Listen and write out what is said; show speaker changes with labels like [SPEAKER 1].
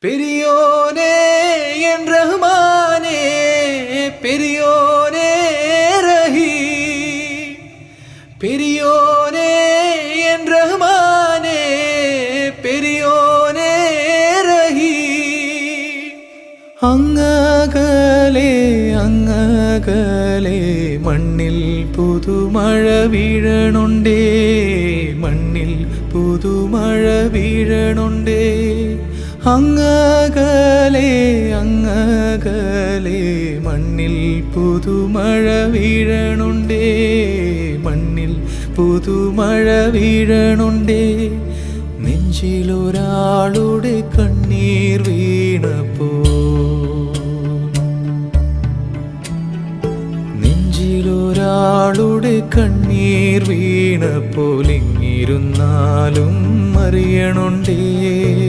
[SPEAKER 1] பெரியோனே என் ரஹ்மானே, பெரியோனே ரஹீம், பெரியோனே என் ரஹ்மானே, பெரியோனே ரஹீம். അങ്ങകലെ അങ്ങകലെ മണ്ണിൽ പുതുമഴ വീഴണുണ്ടേ, മണ്ണിൽ പുതുമഴ വീഴണുണ്ടേ. അങ്ങകലെ അങ്ങകലെ മണ്ണിൽ പുതുമഴ വീഴണുണ്ടേ, മണ്ണിൽ പുതുമഴ വീഴണുണ്ടേ. നെഞ്ചിലൊരാളുടെ കണ്ണീർ വീണപ്പോ, നെഞ്ചിലൊരാളുടെ കണ്ണീർ വീണപ്പോൾ ഇങ്ങിരുന്നാലും അറിയണുണ്ടേ.